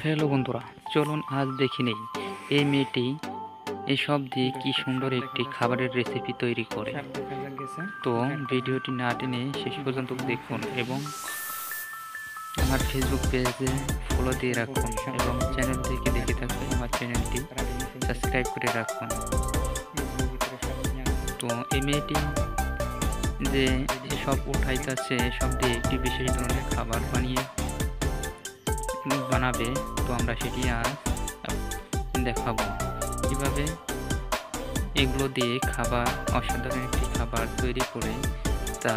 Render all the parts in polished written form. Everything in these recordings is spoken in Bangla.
হ্যালো বন্ধুরা, চলুন আজ দেখে নেই এই মেয়েটি এসব দিয়ে কি সুন্দর একটি খাবারের রেসিপি তৈরি করে। তো ভিডিওটি না টেনে শেষ পর্যন্ত দেখুন এবং আমার ফেসবুক পেজে ফলো দিয়ে রাখুন এবং চ্যানেল থেকে দেখে থাকলে আমার চ্যানেলটি সাবস্ক্রাইব করে রাখুন। তো এই মেয়েটি যে এসব উঠাইতেছে এসব দিয়ে একটি বিশেষ ধরনের খাবার বানাবে, তো আমরা সেটি আজ দেখাবো কিভাবে এগুলো দিয়ে খাবার, অসাধারণ একটি খাবার তৈরি করে তা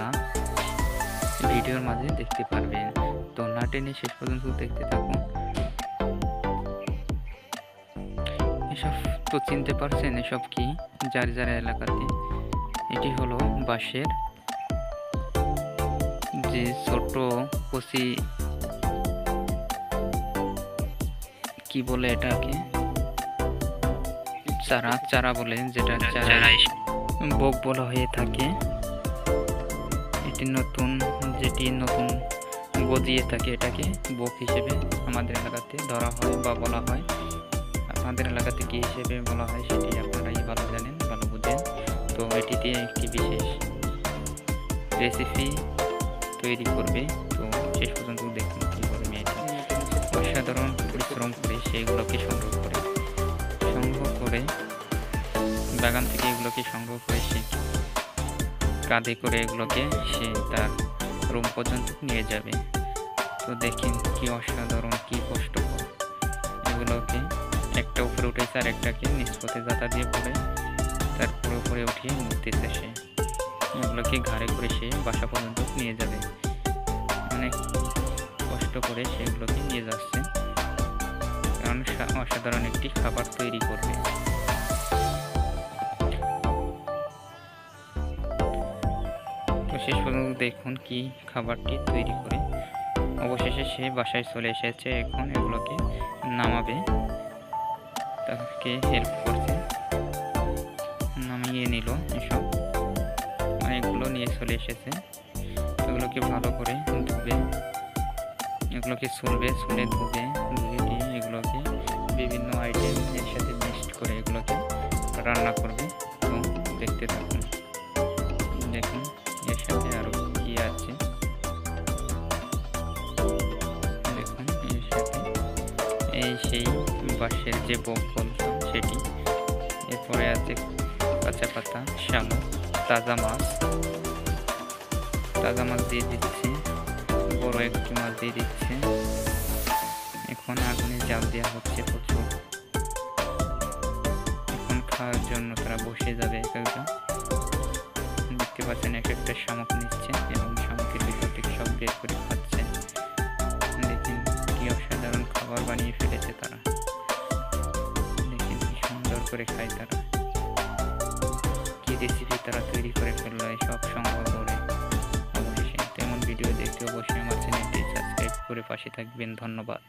ভিডিওর মাঝে দেখতে পারবেন। তো না টেনে শেষ পর্যন্ত দেখতে থাকুন। এসব তো চিনতে পারছেন এসব কি, যার যার এলাকাতে এটি হলো বাঁশের যে ছোট কচি কি বলে এটাকে চারা বলে, যেটা বক বলা হয়ে থাকে। যেটি নতুন গজিয়ে থাকে এটাকে বক হিসেবে আমাদের এলাকাতে ধরা হয় বা বলা হয়। আপনাদের এলাকাতে কি হিসেবে বলা হয় সেটি আপনারাই ভালো জানেন, ভালো বুঝেন। তো এটি দিয়ে একটি বিশেষ রেসিপি তৈরি করবে। তো শেষ পর্যন্ত দেখুন কীভাবে মেয়েটি অসাধারণ পরিশ্রম করে সেইগুলোকে সংগ্রহ করে বাগান থেকে এগুলোকে সংগ্রহ করে সে কাঁধে করে এগুলোকে সে তার রুম পর্যন্ত নিয়ে যাবে। তো দেখেন কি অসাধারণ, কি কষ্টকর। এগুলোকে একটা উপরে উঠেছে আর একটাকে নিষ্পত্তি জাতা দিয়ে পরে তারপরে উপরে উঠিয়ে মুড়তেছে সে। এগুলোকে ঘাড়ে করে সে বাসা পর্যন্ত নিয়ে যাবে। অনেক কষ্ট করে সেগুলোকে নিয়ে যাচ্ছে, কারণ অসাধারণ একটি খাবার তৈরি করবে। তো শেষ পর্যন্ত দেখুন কি খাবারটি তৈরি করে। অবশেষে সে বাসায় চলে এসেছে, এখন এগুলোকে নামাবে। তাকে হেল্প করছে, নামিয়ে নিল। এসব অনেকগুলো নিয়ে চলে এসেছে। এগুলোকে ভালো করে ধুবে, এগুলোকে ছুলবে, ধুবে দিয়ে এগুলোকে বিভিন্ন আইটেম এর সাথে মিক্সড করে এগুলোকে রান্না করবে। তো দেখতে থাকুন, দেখুন এর সাথে আরো কি আছে। দেখুন এর সাথে সেই বাঁশের যে বক বলতাম সেটি, এরপরে আছে কাঁচা পাতা, শামুক, তাজা মাছ দিয়ে দিচ্ছে, বড় একটি মাছ দিয়ে দিচ্ছে। এখন আগুনে জাল দেওয়া হচ্ছে প্রচুর। এখন খাওয়ার জন্য তারা বসে যাবে। দেখতে পাচ্ছেন এক একটা শামুক নিচ্ছে এবং শামুকের ভিতর থেকে সব বের করে খাচ্ছে। দেখেন কি অসাধারণ খাবার বানিয়ে ফেলেছে তারা। দেখেন কি সুন্দর করে খায় তারা, কি রেসিপি তারা তৈরি করে ফেললো সব সংগ্রহ করে। অবশ্যই তেমন ভিডিও দেখতে অবশ্যই আমার চ্যানেলটি সাবস্ক্রাইব করে পাশে থাকবেন। ধন্যবাদ।